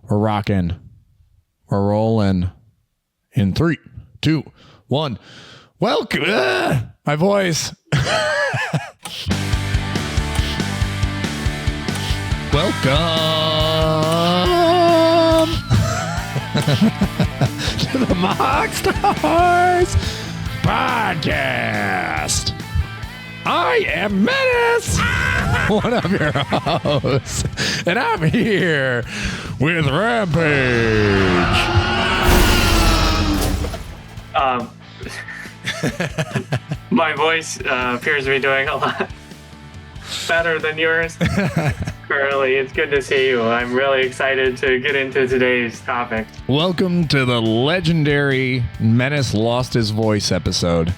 We're rocking. We're rolling. In 3, 2, 1. Welcome. My voice. Welcome to the MoxStars podcast. I am Menace, one of your hosts, and I'm here with Rampage. My voice appears to be doing a lot better than yours. Curly, it's good to see you. I'm really excited to get into today's topic. Welcome to the legendary Menace Lost His Voice episode.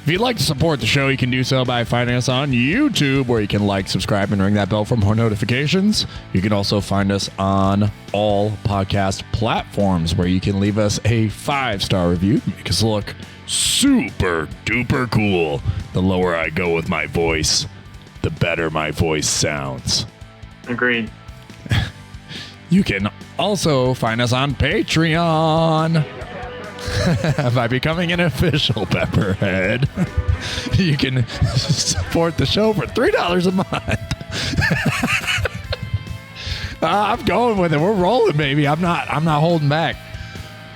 If you'd like to support the show, you can do so by finding us on YouTube, where you can like, subscribe, and ring that bell for more notifications. You can also find us on all podcast platforms, where you can leave us a 5-star review to make us look super duper cool. The lower I go with my voice, the better my voice sounds. Agreed. You can also find us on Patreon. By becoming an official Pepperhead, you can support the show for $3 a month. I'm going with it. We're rolling, baby. I'm not holding back.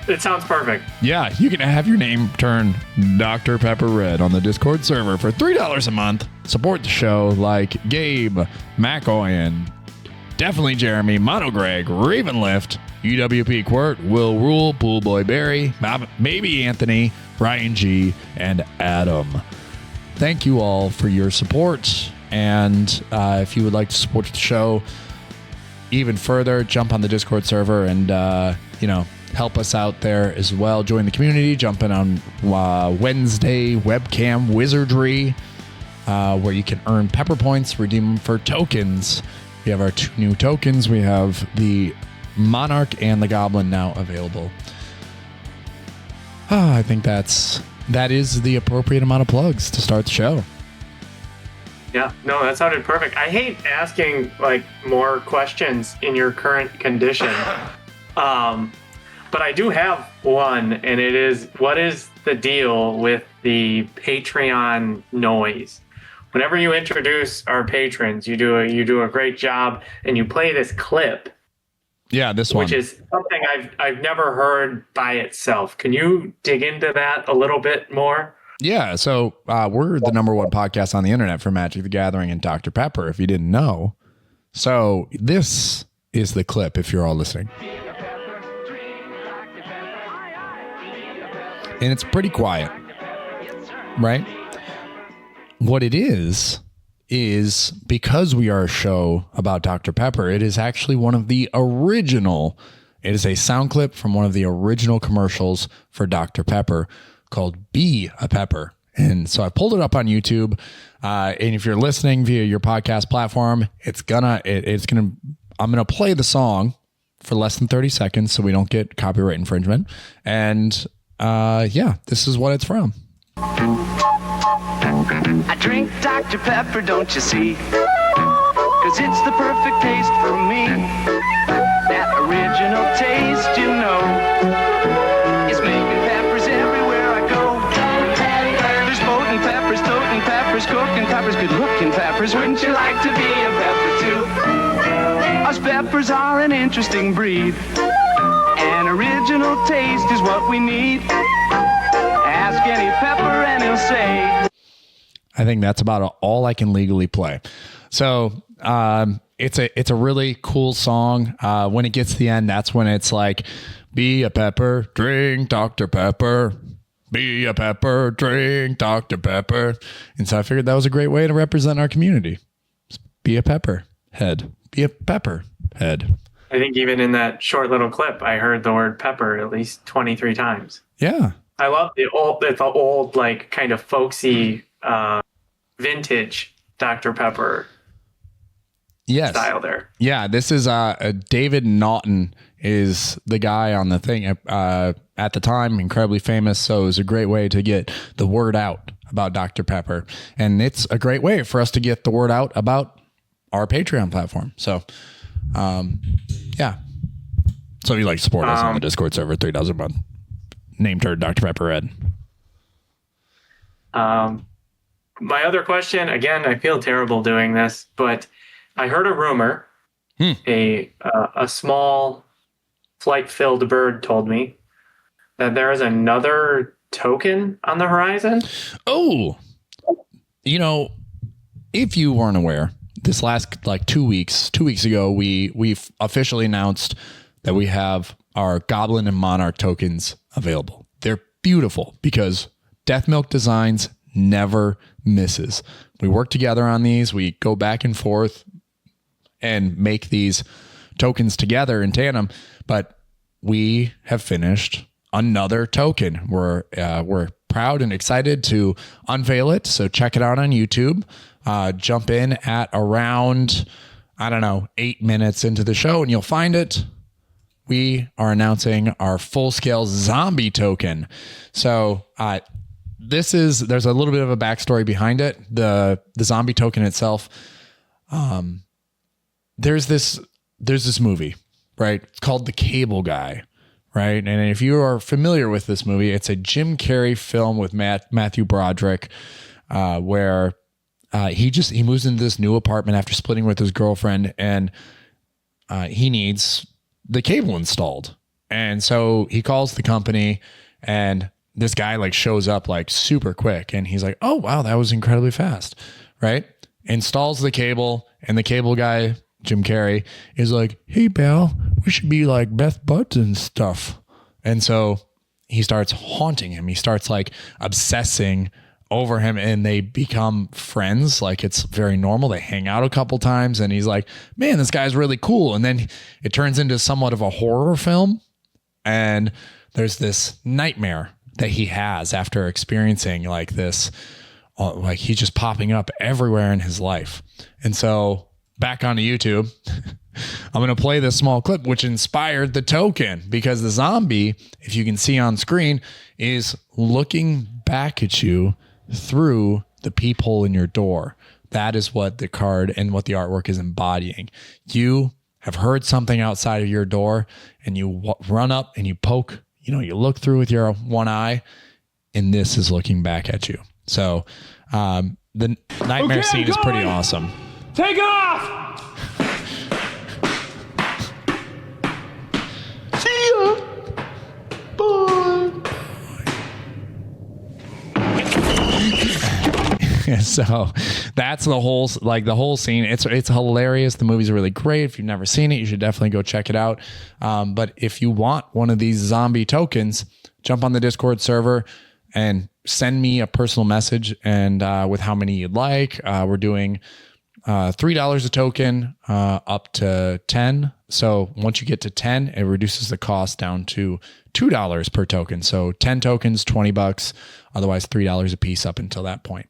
It sounds perfect. Yeah, you can have your name turned Dr. Pepper Red on the Discord server for $3 a month. Support the show like Gabe, McOyan, definitely Jeremy, Mono Greg, Ravenlift, UWP Quirt, Will Rule, Poolboy Barry, Baby Anthony, Ryan G, and Adam. Thank you all for your support. And if you would like to support the show even further, jump on the Discord server and, help us out there as well. Join the community. Jump in on Wednesday Webcam Wizardry, where you can earn pepper points, redeem them for tokens. We have our 2 new tokens. We have the Monarch and the Goblin now available. I think that is the appropriate amount of plugs to start the show. Yeah, no, that sounded perfect. I hate asking more questions in your current condition. But I do have one, and it is, what is the deal with the Patreon noise? Whenever you introduce our patrons, you do a great job, and you play this clip. Yeah, this one. Which is something I've never heard by itself. Can you dig into that a little bit more? Yeah, so we're the number 1 podcast on the internet for Magic the Gathering and Dr. Pepper, if you didn't know. So this is the clip, if you're all listening. And it's pretty quiet, right? What it is because we are a show about Dr. Pepper, it is actually one of the original, it is a sound clip from one of the original commercials for Dr. Pepper called Be a Pepper. And so I pulled it up on YouTube. And if you're listening via your podcast platform, I'm going to play the song for less than 30 seconds so we don't get copyright infringement. And this is what it's from. I drink Dr. Pepper, don't you see? 'Cause it's the perfect taste for me. That original taste, is making peppers everywhere I go. There's boating peppers, toting peppers, cooking peppers, good-looking peppers. Wouldn't you like to be a pepper too? Us peppers are an interesting breed. An original taste is what we need. Ask any pepper and he'll say. I think that's about all I can legally play. So it's a really cool song. When it gets to the end, that's when it's like, be a pepper, drink Dr. Pepper. Be a pepper, drink Dr. Pepper. And so I figured that was a great way to represent our community. Be a pepper head. Be a pepper head. I think even in that short little clip, I heard the word pepper at least 23 times. Yeah. I love the old kind of folksy, vintage Dr. Pepper style there. Yeah, this is David Naughton is the guy on the thing at the time, incredibly famous. So it was a great way to get the word out about Dr. Pepper. And it's a great way for us to get the word out about our Patreon platform. So, So if you like to support us on the Discord server, $3 a month. Name turned Dr. Pepper Red. My other question, again, I feel terrible doing this, but I heard a rumor. A small flight-filled bird told me that there is another token on the horizon. Oh, if you weren't aware, this last 2 weeks ago, we've officially announced that we have our Goblin and Monarch tokens available. They're beautiful because Death Milk Designs never misses. We work together on these. We go back and forth and make these tokens together in tandem, but we have finished another token. We're proud and excited to unveil it. So check it out on YouTube. Jump in at around, 8 minutes into the show and you'll find it. We are announcing our full-scale zombie token. So there's a little bit of a backstory behind it. The zombie token itself, there's this movie, right? It's called The Cable Guy, right? And if you are familiar with this movie, it's a Jim Carrey film with Matthew Broderick, where he moves into this new apartment after splitting with his girlfriend, and he needs the cable installed. And so he calls the company, and this guy shows up super quick, and he's like, "Oh wow, that was incredibly fast," right? Installs the cable, and the cable guy, Jim Carrey, is like, "Hey pal, we should be like best buds and stuff." And so he starts haunting him. He starts obsessing over him, and they become friends. It's very normal. They hang out a couple times, and he's like, "Man, this guy's really cool." And then it turns into somewhat of a horror film, and there's this nightmare that he has after experiencing this, he's just popping up everywhere in his life. And so back onto YouTube, I'm going to play this small clip, which inspired the token, because the zombie, if you can see on screen, is looking back at you through the peephole in your door. That is what the card and what the artwork is embodying. You have heard something outside of your door, and you run up and you poke, you look through with your one eye, and this is looking back at you. So the nightmare scene is pretty awesome. Take off! See ya! Bye! So that's the whole scene. It's hilarious. The movie's really great. If you've never seen it, you should definitely go check it out. But if you want one of these zombie tokens, jump on the Discord server and send me a personal message and with how many you'd like. We're doing $3 a token up to 10. So once you get to 10, it reduces the cost down to $2 per token. So 10 tokens, $20. Otherwise, $3 a piece up until that point.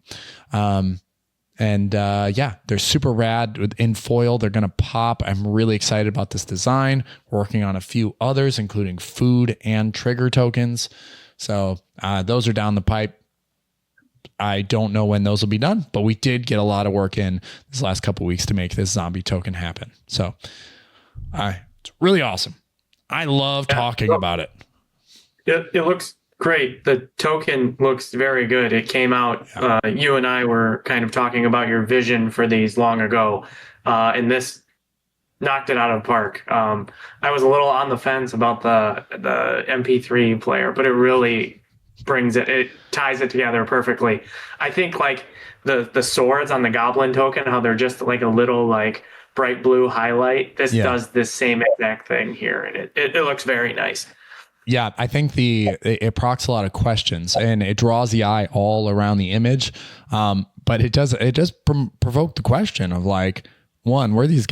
They're super rad in foil. They're going to pop. I'm really excited about this design. We're working on a few others, including food and trigger tokens. So those are down the pipe. I don't know when those will be done, but we did get a lot of work in this last couple of weeks to make this zombie token happen. So it's really awesome. I love talking about it. It looks great. The token looks very good. It came out, you and I were kind of talking about your vision for these long ago, and this knocked it out of the park. I was a little on the fence about the MP3 player, but it really it ties it together perfectly. I think the swords on the Goblin token, how they're just a little bright blue highlight. This does this same exact thing here, and it looks very nice. Yeah, I think it procs a lot of questions, and it draws the eye all around the image. But it does provoke the question of one, where'd this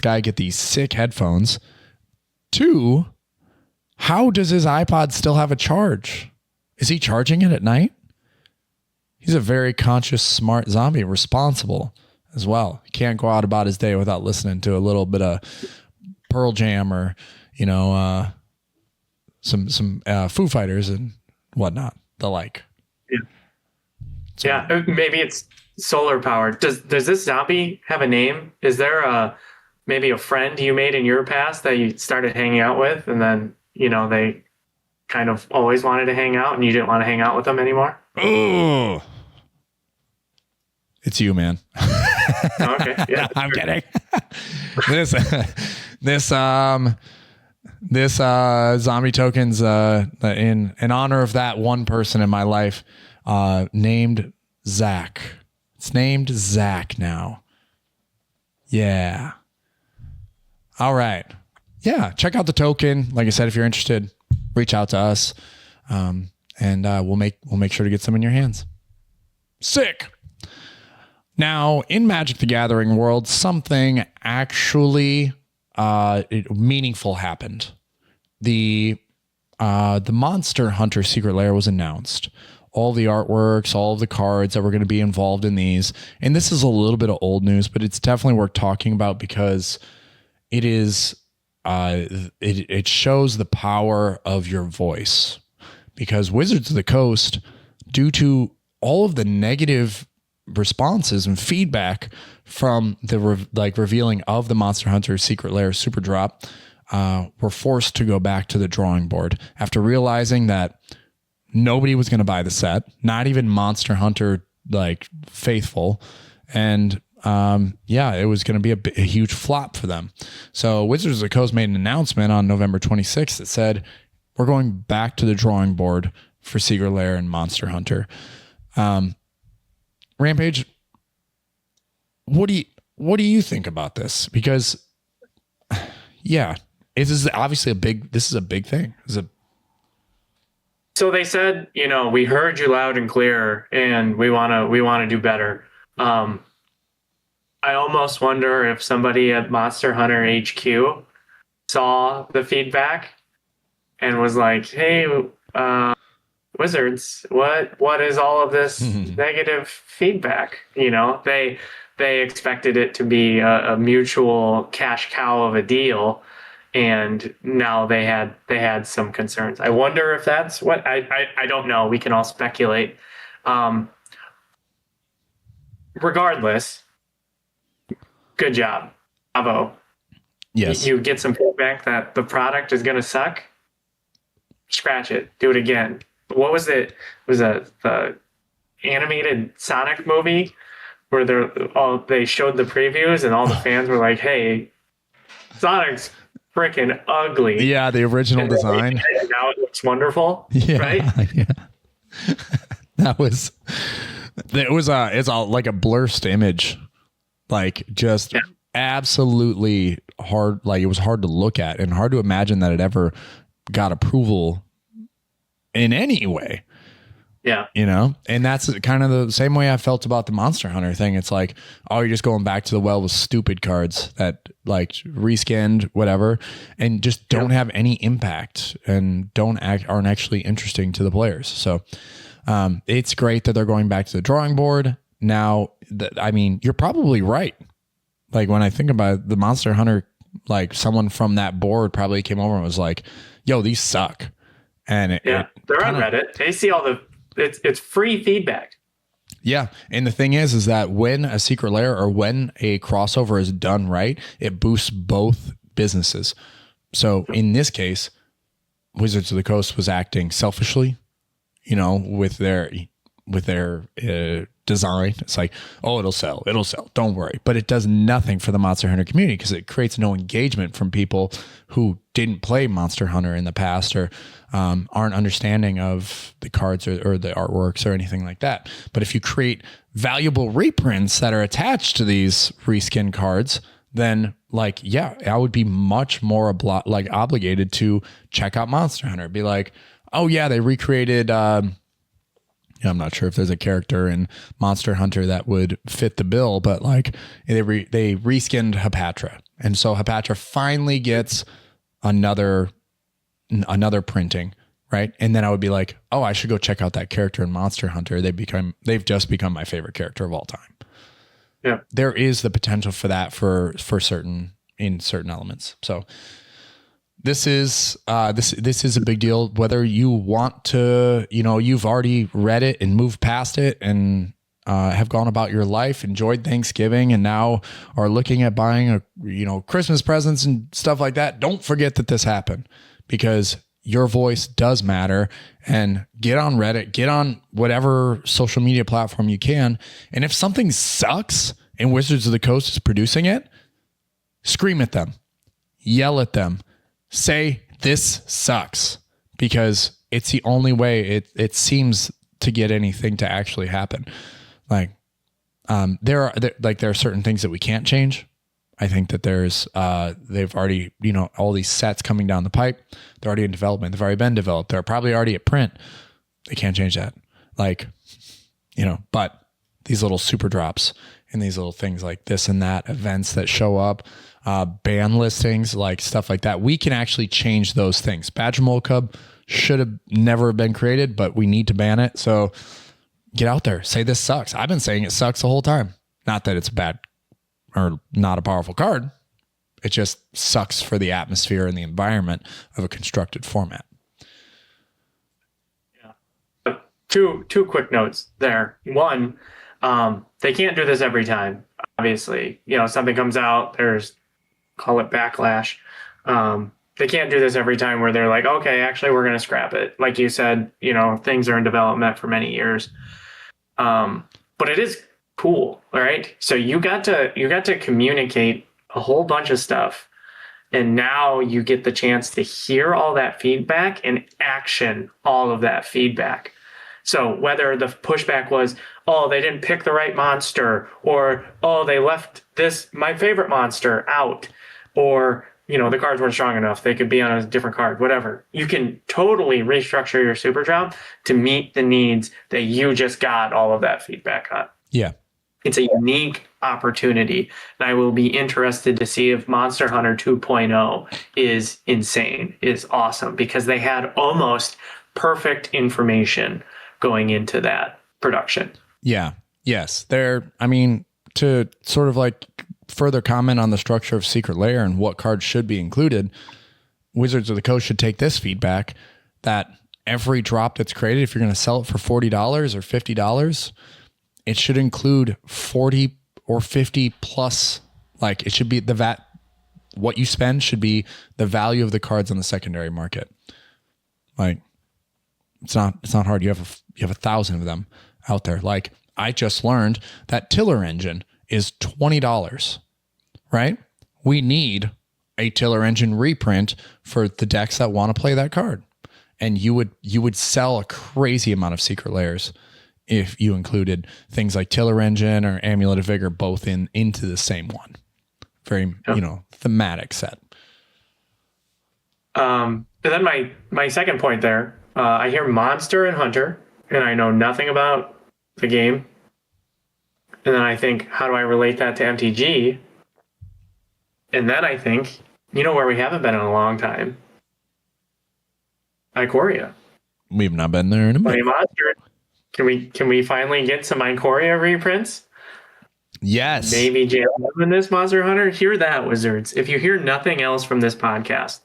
guy get these sick headphones? Two, how does his iPod still have a charge? Is he charging it at night? He's a very conscious, smart zombie, responsible as well. He can't go out about his day without listening to a little bit of Pearl Jam or, some Foo Fighters and whatnot, the like. Yeah. So, maybe it's solar powered. Does this zombie have a name? Is there a maybe a friend you made in your past that you started hanging out with, and then, they kind of always wanted to hang out and you didn't want to hang out with them anymore? Oh, it's you, man. Oh, okay. Yeah. I'm kidding. this zombie tokens in honor of that one person in my life named Zach. It's named Zach now. Yeah. All right. Yeah. Check out the token. Like I said, if you're interested, reach out to us. And we'll make sure to get some in your hands. Sick. Now, in Magic the Gathering world, something actually meaningful happened. The Monster Hunter Secret Lair was announced. All the artworks, all of the cards that were going to be involved in these. And this is a little bit of old news, but it's definitely worth talking about because it is it shows the power of your voice. Because Wizards of the Coast, due to all of the negative responses and feedback from the revealing of the Monster Hunter Secret Lair Super Drop, were forced to go back to the drawing board after realizing that nobody was going to buy the set, not even Monster Hunter faithful, and it was going to be a huge flop for them. So Wizards of the Coast made an announcement on November 26th that said, we're going back to the drawing board for Secret Lair and Monster Hunter. Rampage, what do you think about this? Because yeah, this is obviously a big thing. So they said, we heard you loud and clear and we want to do better. I almost wonder if somebody at Monster Hunter HQ saw the feedback and was like, hey, Wizards, what is all of this negative feedback? They expected it to be a mutual cash cow of a deal, and now they had some concerns. I wonder if that's what I don't know. We can all speculate. Regardless, good job, bravo. Yes, you get some feedback that the product is going to suck. Scratch it. Do it again. What was it? Was the animated Sonic movie where they showed the previews and all the fans were like, "Hey, Sonic's freaking ugly." Yeah, the original design. And now it looks wonderful. Yeah, right? Yeah. It's like a blurst image, just absolutely hard. It was hard to look at and hard to imagine that it ever got approval in any way. Yeah. And that's kind of the same way I felt about the Monster Hunter thing. It's like, oh, you're just going back to the well with stupid cards that reskinned, whatever, and just don't have any impact and aren't actually interesting to the players. So it's great that they're going back to the drawing board. Now, you're probably right. When I think about the Monster Hunter, someone from that board probably came over and was like, yo, these suck. And they're on Reddit. They see all it's free feedback. Yeah. And the thing is that when a Secret Lair or when a crossover is done right, it boosts both businesses. So in this case, Wizards of the Coast was acting selfishly, with their design. It's like, oh, it'll sell. Don't worry. But it does nothing for the Monster Hunter community because it creates no engagement from people who didn't play Monster Hunter in the past or aren't understanding of the cards or the artworks or anything like that. But if you create valuable reprints that are attached to these reskin cards, then I would be much more obligated to check out Monster Hunter. Be like, oh yeah, they recreated I'm not sure if there's a character in Monster Hunter that would fit the bill, but they reskinned Hepatra. And so Hepatra finally gets another printing, right? And then I would be like, oh, I should go check out that character in Monster Hunter. They've just become my favorite character of all time. Yeah. There is the potential for that for certain elements. So this is a big deal, whether you want to, you've already read it and moved past it and have gone about your life, enjoyed Thanksgiving, and now are looking at buying Christmas presents and stuff like that, don't forget that this happened, because your voice does matter. And get on Reddit, get on whatever social media platform you can. And if something sucks and Wizards of the Coast is producing it, scream at them, yell at them, say this sucks, because it's the only way it seems to get anything to actually happen. Like, there are certain things that we can't change. I think that they've already, all these sets coming down the pipe, they're already in development. They've already been developed. They're probably already at print. They can't change that. But these little super drops and these little things like this and that, events that show up, ban listings, like stuff like that, we can actually change those things. Badgermole Cub should have never been created, but we need to ban it. So get out there, say this sucks. I've been saying it sucks the whole time. Not that it's bad or not a powerful card. It just sucks for the atmosphere and the environment of a constructed format. Yeah. Two quick notes there. One, they can't do this every time. Obviously, something comes out, call it backlash. They can't do this every time where they're like, okay, actually, we're going to scrap it. Like you said, things are in development for many years. But it is cool. All right. So you got to communicate a whole bunch of stuff. And now you get the chance to hear all that feedback and action all of that feedback. So whether the pushback was, oh, they didn't pick the right monster, or, oh, they left my favorite monster out, or, the cards weren't strong enough, they could be on a different card, whatever. You can totally restructure your super drop to meet the needs that you just got all of that feedback on. Yeah. It's a unique opportunity, and I will be interested to see if Monster Hunter 2.0 is insane, is awesome, because they had almost perfect information going into that production. Yeah. Yes. To sort of like further comment on the structure of Secret Lair and what cards should be included, Wizards of the Coast should take this feedback that every drop that's created, if you're going to sell it for $40 or $50, it should include 40 or 50 plus, like it should be what you spend should be the value of the cards on the secondary market. Like it's not hard. You have 1,000 of them out there. Like I just learned that Tiller Engine is $20, right? We need a Tiller Engine reprint for the decks that want to play that card. And you would sell a crazy amount of Secret Lairs if you included things like Tiller Engine or Amulet of Vigor both into the same one. Very, thematic set. And then my second point there, I hear Monster and Hunter, and I know nothing about the game. And then I think, how do I relate that to MTG? And then I think, where we haven't been in a long time? Ikoria. We've not been there in a minute. Monster. Can we finally get some Ikoria reprints? Yes. Maybe JLM in this Monster Hunter. Hear that, Wizards. If you hear nothing else from this podcast,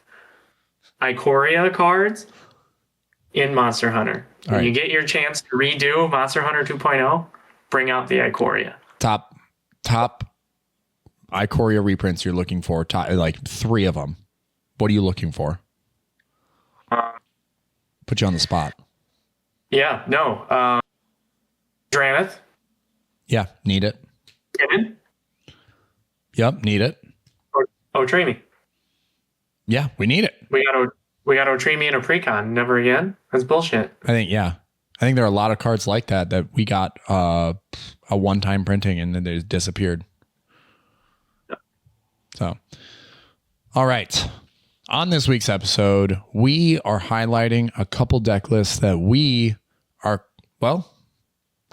Ikoria cards in Monster Hunter. When you get your chance to redo Monster Hunter 2.0, bring out the Ikoria. Top Ikoria reprints you're looking for, like 3 of them. What are you looking for? Put you on the spot. Yeah, no. Draneth. Yeah, need it. Kinnan. Yep, need it. Otrimi. Yeah, we need it. We got Otrimi and a precon. Never again. That's bullshit. I think there are a lot of cards like that we got a one-time printing and then they disappeared. Yeah. So, all right. On this week's episode, we are highlighting a couple deck lists that we are,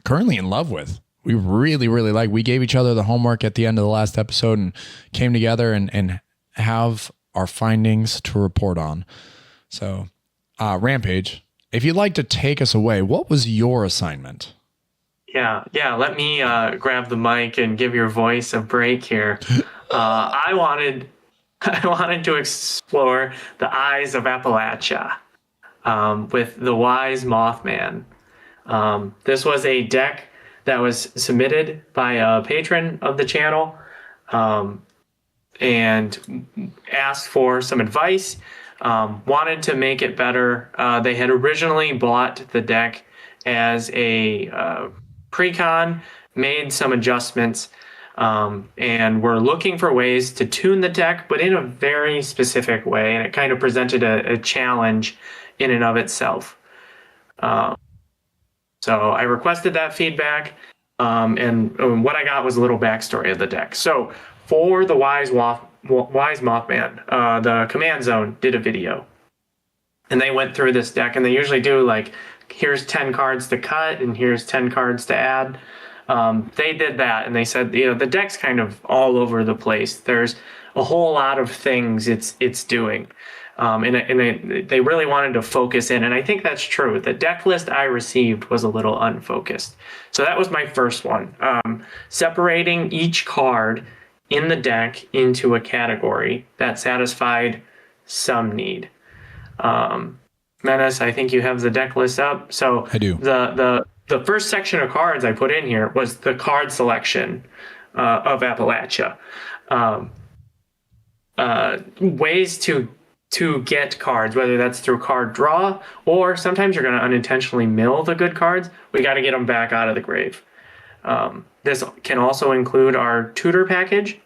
currently in love with. We really, really like. We gave each other the homework at the end of the last episode and came together and have our findings to report on. So, Rampage, if you'd like to take us away, what was your assignment? Yeah. Let me grab the mic and give your voice a break here. I wanted to explore the Eyes of Appalachia with the Wise Mothman. This was a deck that was submitted by a patron of the channel, and asked for some advice, wanted to make it better. They had originally bought the deck as a pre-con, made some adjustments, and we're looking for ways to tune the deck, but in a very specific way, and it kind of presented a challenge in and of itself. So I requested that feedback, and what I got was a little backstory of the deck. So for the Wise Mothman, the Command Zone did a video, and they went through this deck, and they usually do like, here's 10 cards to cut, and here's 10 cards to add. They did that, and they said, the deck's kind of all over the place. There's a whole lot of things it's doing. And they really wanted to focus in, and I think that's true. The deck list I received was a little unfocused. So that was my first one. Separating each card in the deck into a category that satisfied some need. Menace, I think you have the deck list up. So I do. The first section of cards I put in here was the card selection of Appalachia. Ways to get cards, whether that's through card draw, or sometimes you're going to unintentionally mill the good cards. We got to get them back out of the grave. This can also include our tutor package.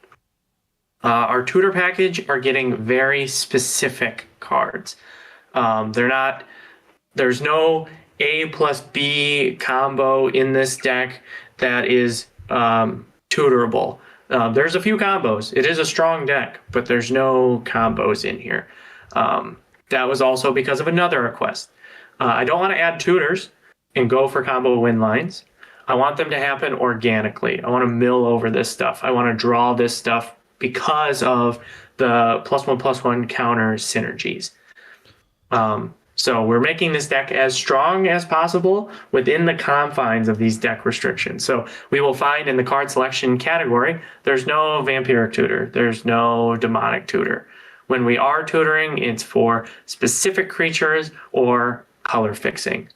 Our tutor package are getting very specific cards. There's no A plus B combo in this deck that is tutorable. There's a few combos. It is a strong deck, but there's no combos in here. That was also because of another request. I don't want to add tutors and go for combo win lines. I want them to happen organically. I want to mill over this stuff. I want to draw this stuff because of the +1/+1 counter synergies. So we're making this deck as strong as possible within the confines of these deck restrictions. So we will find in the card selection category, there's no vampiric tutor. There's no demonic tutor. When we are tutoring, it's for specific creatures or color fixing.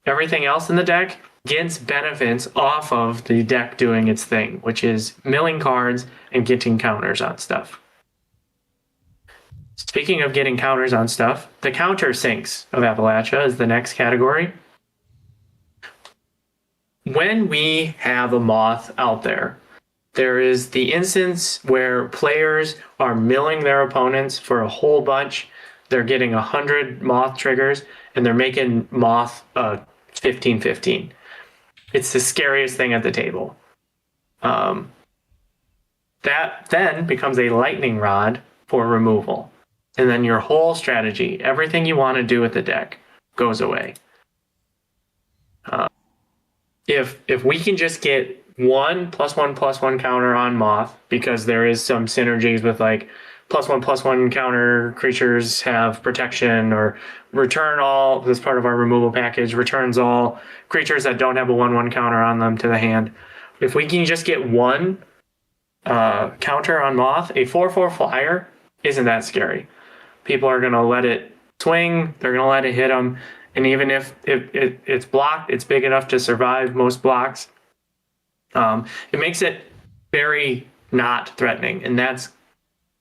Everything else in the deck gets benefits off of the deck doing its thing, which is milling cards and getting counters on stuff. Speaking of getting counters on stuff, the counter sinks of Appalachia is the next category. When we have a moth out there, there is the instance where players are milling their opponents for a whole bunch. They're getting 100 moth triggers, and they're making moth 15/15. It's the scariest thing at the table. That then becomes a lightning rod for removal. And then your whole strategy, everything you want to do with the deck, goes away. If we can just get one +1/+1 counter on Moth, because there is some synergies with like +1/+1 counter creatures have protection, or return all, this part of our removal package, returns all creatures that don't have a 1/1 counter on them to the hand. If we can just get one counter on Moth, a 4/4 flyer isn't that scary. People are going to let it swing, they're going to let it hit them, and even if it's blocked, it's big enough to survive most blocks. It makes it very not threatening, and that's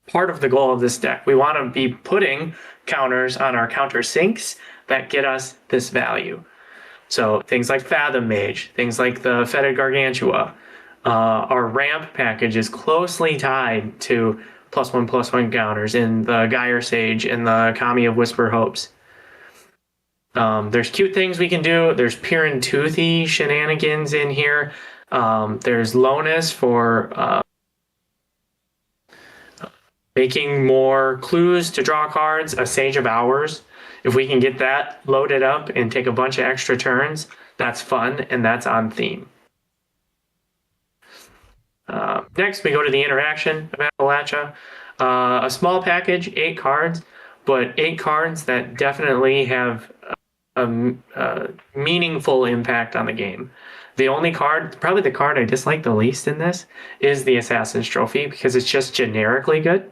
part of the goal of this deck. We want to be putting counters on our counter sinks that get us this value. So things like Fathom Mage, things like the Fetid Gargantua. Our ramp package is closely tied to +1/+1 counters in the Gyre Sage and the Kami of Whisper Hopes. There's cute things we can do. There's Piran Toothy shenanigans in here. There's Lonus for making more clues to draw cards. A Sage of Hours. If we can get that loaded up and take a bunch of extra turns, that's fun, and that's on theme. Next, we go to the interaction of Appalachia. A small package, 8 cards, but 8 cards that definitely have a meaningful impact on the game. The only card, probably the card I dislike the least in this, is the Assassin's Trophy, because it's just generically good.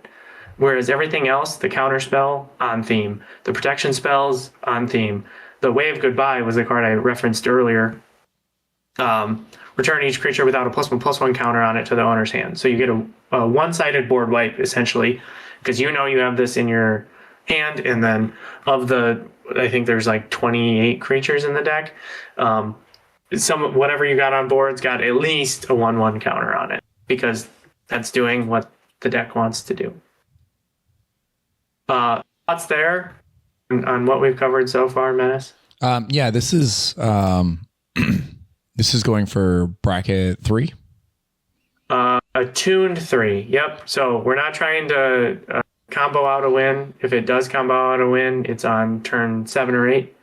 Whereas everything else, the counter spell, on theme. The protection spells, on theme. The Wave Goodbye was the card I referenced earlier. Return each creature without a +1/+1 counter on it to the owner's hand. So you get a one-sided board wipe, essentially, because you know you have this in your hand, and then I think there's like 28 creatures in the deck. Whatever you got on board's got at least a 1/1 counter on it, because that's doing what the deck wants to do. Thoughts there on what we've covered so far, Menace? Yeah, this is this is going for bracket 3. Attuned 3. Yep. So we're not trying to combo out a win. If it does combo out a win, it's on turn 7 or 8,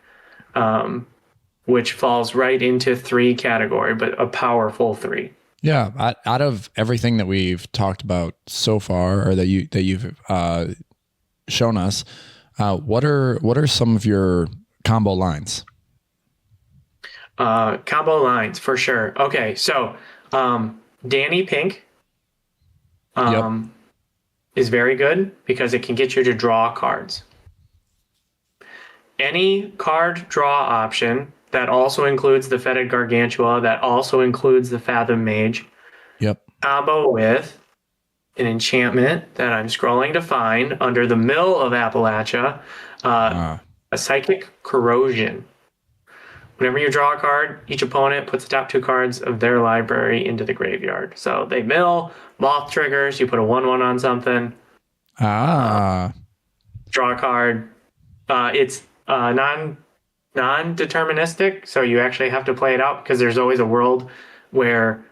which falls right into 3 category, but a powerful 3. Yeah, out of everything that we've talked about so far, or that you've shown us, what are some of your combo lines? Combo lines for sure. Okay, so Danny Pink is very good because it can get you to draw cards. Any card draw option that also includes the Fetid Gargantua, that also includes the Fathom Mage. Yep. Combo with an enchantment that I'm scrolling to find under the Mill of Appalachia, a Psychic Corrosion. Whenever you draw a card, each opponent puts the top 2 cards of their library into the graveyard. So they mill, moth triggers, you put a 1/1 on something. Draw a card. It's non-deterministic, so you actually have to play it out, because there's always a world where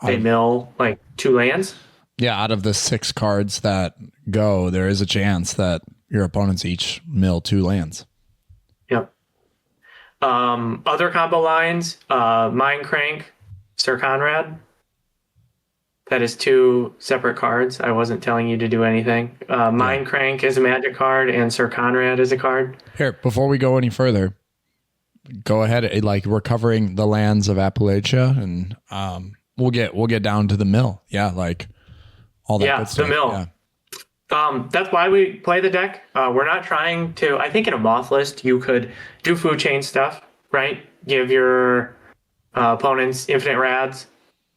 they mill like 2 lands. Yeah, out of the 6 cards that go, there is a chance that your opponents each mill 2 lands. Yep. Other combo lines, Mind Crank, Sir Conrad. That is 2 separate cards. I wasn't telling you to do anything. Mind Crank is a magic card, and Sir Conrad is a card. Here, before we go any further, go ahead. Like, we're covering the lands of Appalachia, and we'll get down to the mill. Yeah, like all that good stuff. The mill. Yeah. That's why we play the deck. We're not trying to. I think in a moth list you could do food chain stuff, right? Give your opponents infinite rads,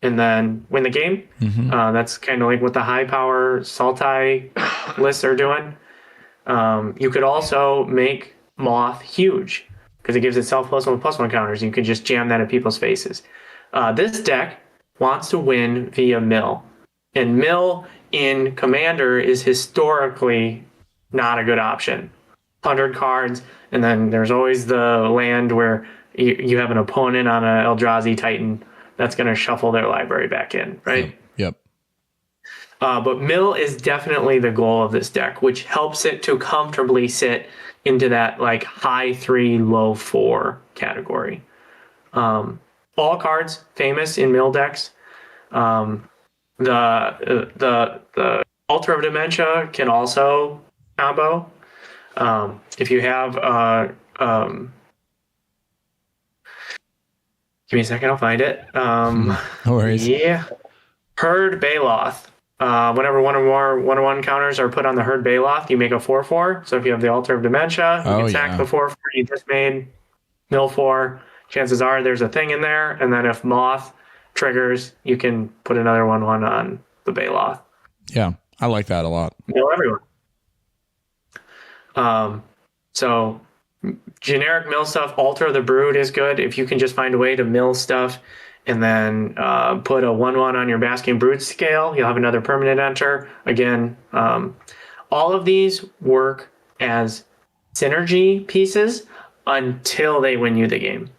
and then win the game. Mm-hmm. That's kind of like what the high power Sultai lists are doing. You could also make moth huge, because it gives itself +1/+1 counters. You can just jam that at people's faces. This deck wants to win via mill, and mill in Commander is historically not a good option. 100 cards, and then there's always the land where you have an opponent on a Eldrazi Titan that's going to shuffle their library back in, right? Yep. But mill is definitely the goal of this deck, which helps it to comfortably sit into that like high 3, low 4 category. All cards famous in mill decks. The Altar of Dementia can also combo. If you have give me a second, I'll find it. No worries. Yeah. Herd Baloth. Whenever one or more 1/1 counters are put on the Herd Baloth, you make a 4/4. So if you have the Altar of Dementia, you can sack the 4/4 you just made, mill 4. Chances are there's a thing in there, and then if Moth triggers, you can put another 1/1 on the Baloth. Yeah, I like that a lot. Mill everyone. So generic mill stuff, Alter the Brood is good. If you can just find a way to mill stuff and then put a 1/1 on your Basking Brood scale, you'll have another permanent enter. Again, all of these work as synergy pieces until they win you the game.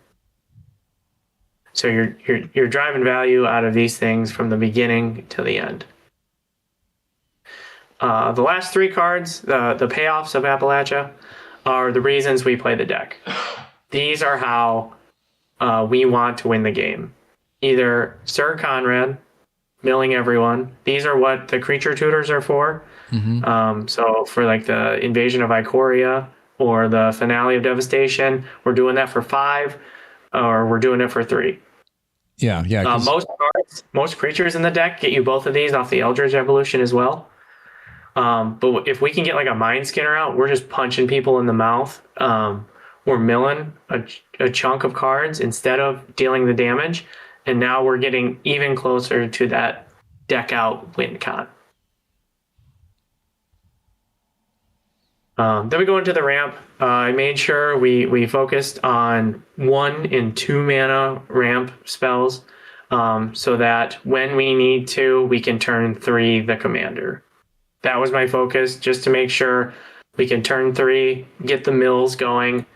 So you're driving value out of these things from the beginning to the end. The last 3 cards, the payoffs of Appalachia, are the reasons we play the deck. These are how we want to win the game. Either Sir Conrad, milling everyone. These are what the creature tutors are for. Mm-hmm. So for like the Invasion of Ikoria or the Finale of Devastation, we're doing that for 5, or we're doing it for 3. Yeah. Most creatures in the deck get you both of these off the Eldritch Evolution as well. But if we can get like a Mind Skinner out, we're just punching people in the mouth. we're milling a chunk of cards instead of dealing the damage. And now we're getting even closer to that deck out win con. Then we go into the ramp. I made sure we focused on 1 and 2 mana ramp spells, so that when we need to, we can turn 3 the commander. That was my focus, just to make sure we can turn 3, get the mills going.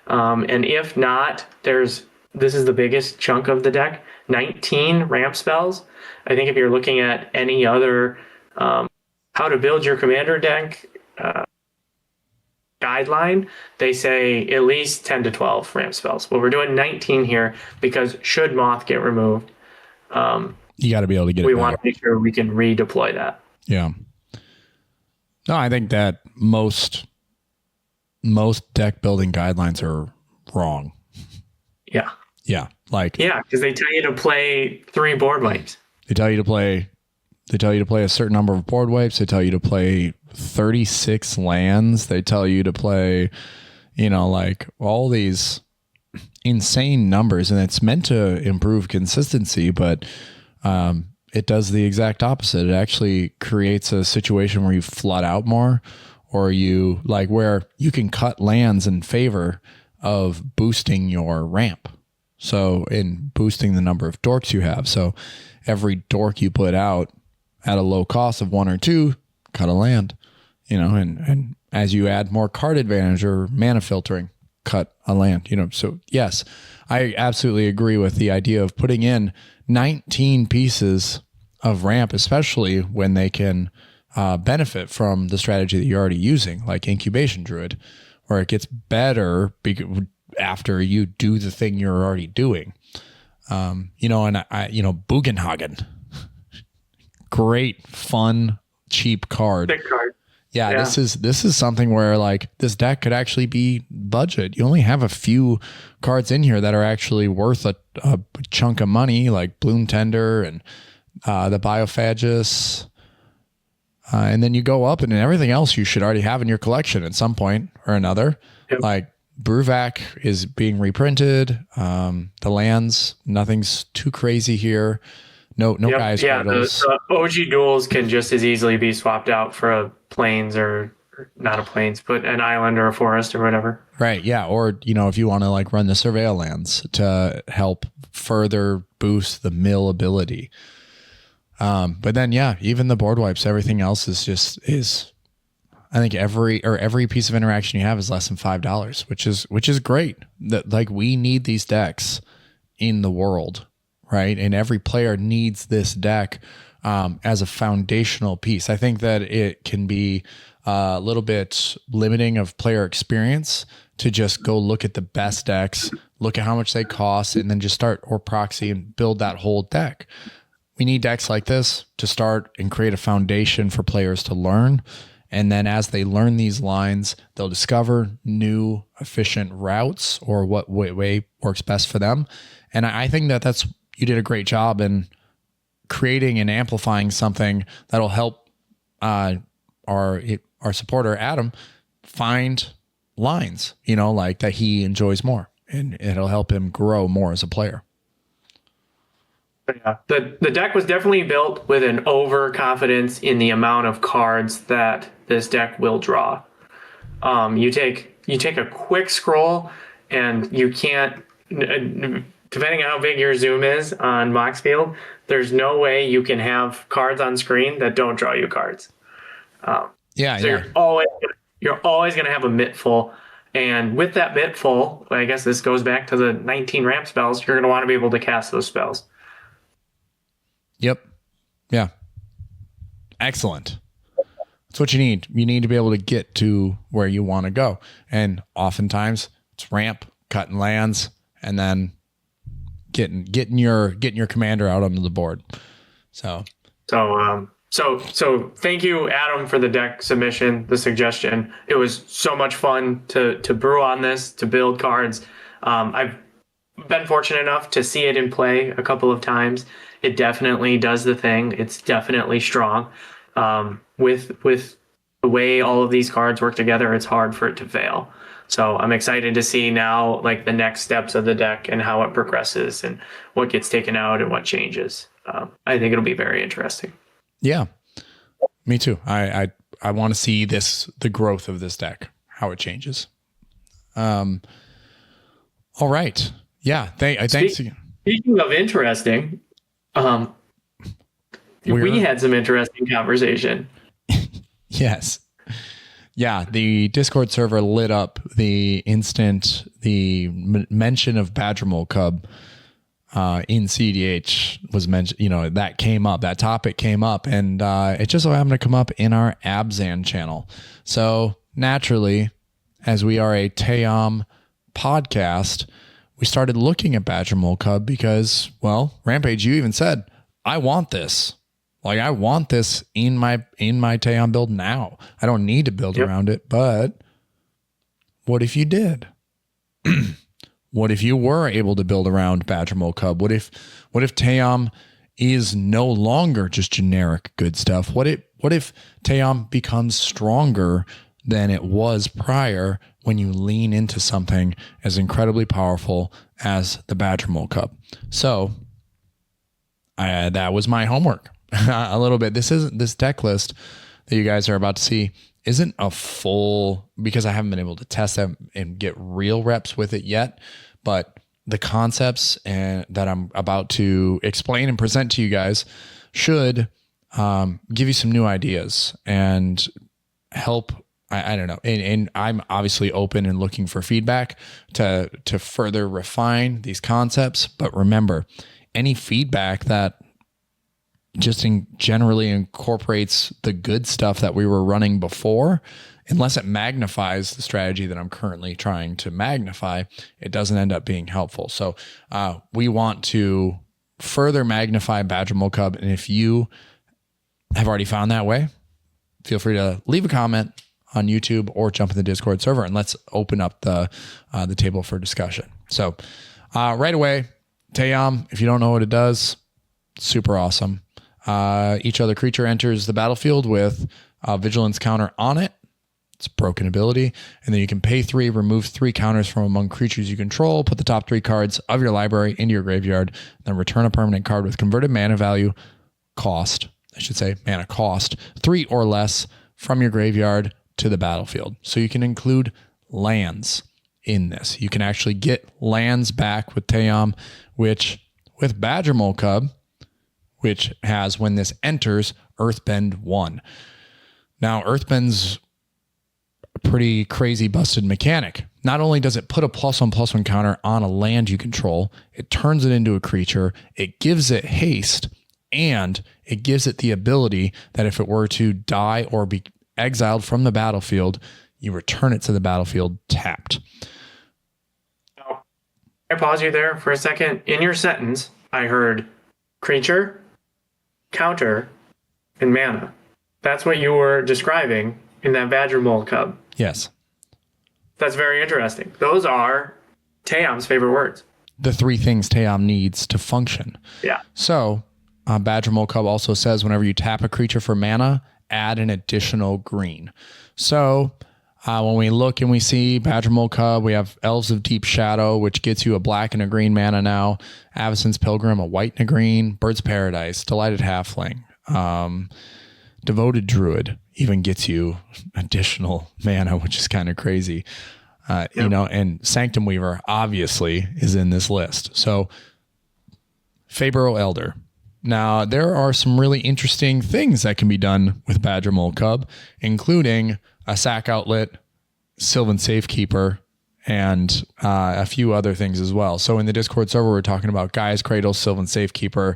And if not, this is the biggest chunk of the deck, 19 ramp spells. I think if you're looking at any other how to build your commander deck guideline, they say at least 10 to 12 ramp spells. Well, we're doing 19 here because should Moth get removed, you got to be able to get we it want back. to make sure we can redeploy that. Yeah. No, I think that most deck building guidelines are wrong. Yeah. Yeah. Yeah, because they tell you to play 3 board wipes. They tell you to play a certain number of board wipes. They tell you to play 36 lands. They tell you to play, all these insane numbers, and it's meant to improve consistency, but it does the exact opposite. It actually creates a situation where you flood out more, or where you can cut lands in favor of boosting your ramp. So in boosting the number of dorks you have. So every dork you put out at a low cost of 1 or 2, cut a land, and as you add more card advantage or mana filtering, cut a land, So yes, I absolutely agree with the idea of putting in 19 pieces of ramp, especially when they can benefit from the strategy that you're already using, like Incubation Druid, where it gets better after you do the thing you're already doing. Bugenhagen, great, fun, cheap card. Big card. Yeah, this is something where this deck could actually be budget. You only have a few cards in here that are actually worth a chunk of money, like Bloom Tender and the Biophagus. And then you go up, and everything else you should already have in your collection at some point or another. Yep. Like Bruvac is being reprinted. The lands, nothing's too crazy here. No guys. Yeah, the OG duels can just as easily be swapped out for a plains or not a plains, but an island or a forest or whatever. Right. Yeah. Or, if you want to run the surveil lands to help further boost the mill ability. But then, even the board wipes, everything else is I think every piece of interaction you have is less than $5, which is great. That we need these decks in the world, right? And every player needs this deck as a foundational piece. I think that it can be a little bit limiting of player experience to just go look at the best decks, look at how much they cost, and then just start or proxy and build that whole deck. We need decks like this to start and create a foundation for players to learn. And then as they learn these lines, they'll discover new efficient routes or what way works best for them. And I think that you did a great job in creating and amplifying something that'll help our supporter, Adam, find lines, that he enjoys more, and it'll help him grow more as a player. Yeah. The deck was definitely built with an overconfidence in the amount of cards that this deck will draw. You take a quick scroll, and you can't, depending on how big your zoom is on Moxfield, there's no way you can have cards on screen that don't draw you cards. You're always going to have a mitt full. And with that mitt full, I guess this goes back to the 19 ramp spells, you're going to want to be able to cast those spells. Yep. Yeah. Excellent. That's what you need. You need to be able to get to where you want to go. And oftentimes it's ramp, cutting lands, and then getting your commander out onto the board. So thank you, Adam, for the deck submission, the suggestion. It was so much fun to brew on this, to build cards. I've been fortunate enough to see it in play a couple of times. It definitely does the thing. It's definitely strong. With the way all of these cards work together, it's hard for it to fail. So I'm excited to see now like the next steps of the deck and how it progresses and what gets taken out and what changes. I think it'll be very interesting. Yeah, me too. I want to see the growth of this deck, how it changes. All right. Yeah. Thanks. Speaking of interesting, we had some interesting conversation. Yes. Yeah. The Discord server lit up the instant the mention of Badgermole Cub in cEDH was mentioned. That came up, that topic came up, and it just so happened to come up in our Abzan channel. So naturally, as we are a Tayam podcast, we started looking at Badgermole Cub because, well, Rampage, you even said, I want this. Like, I want this in my Tayam build now. I don't need to build around it, but what if you did? What if you were able to build around Badgermole Cub? What if Tayam is no longer just generic good stuff? What if Tayam becomes stronger than it was prior when you lean into something as incredibly powerful as the Badgermole Cub? So that was my homework a little bit. This deck list that you guys are about to see isn't a full, because I haven't been able to test them and get real reps with it yet, but the concepts that I'm about to explain and present to you guys should give you some new ideas and help. I don't know. And I'm obviously open and looking for feedback to further refine these concepts. But remember, any feedback that just generally incorporates the good stuff that we were running before, unless it magnifies the strategy that I'm currently trying to magnify, it doesn't end up being helpful. So we want to further magnify Badgermole Cub. And if you have already found that way, feel free to leave a comment on YouTube or jump in the Discord server and let's open up the table for discussion. So right away, Tayam, if you don't know what it does, super awesome. Each other creature enters the battlefield with a vigilance counter on it. It's a broken ability. And then you can pay 3, remove 3 counters from among creatures you control, put the top 3 cards of your library into your graveyard, then return a permanent card with converted mana cost, 3 or less from your graveyard to the battlefield. So you can include lands in this. You can actually get lands back with Tayam, which with Badgermole Cub, which has, when this enters, Earthbend 1. Now, Earthbend's a pretty crazy busted mechanic. Not only does it put a +1/+1 counter on a land you control, it turns it into a creature, it gives it haste, and it gives it the ability that if it were to die or be exiled from the battlefield, you return it to the battlefield tapped. I pause you there for a second. In your sentence, I heard creature, counter, and mana. That's what you were describing in that Badgermole Cub. Yes. That's very interesting. Those are Tayam's favorite words. The 3 things Tayam needs to function. Yeah. So Badgermole Cub also says whenever you tap a creature for mana, add an additional green. So when we look and we see Badgermole Cub, we have Elves of Deep Shadow, which gets you a black and a green mana now. Avacyn's Pilgrim, a white and a green. Bird's Paradise, Delighted Halfling. Devoted Druid even gets you additional mana, which is kind of crazy. And Sanctum Weaver obviously is in this list. So Fabro Elder. Now, there are some really interesting things that can be done with Badgermole Cub, including a sack outlet, Sylvan Safekeeper, and a few other things as well. So in the Discord server, we're talking about Gaia's Cradle, Sylvan Safekeeper,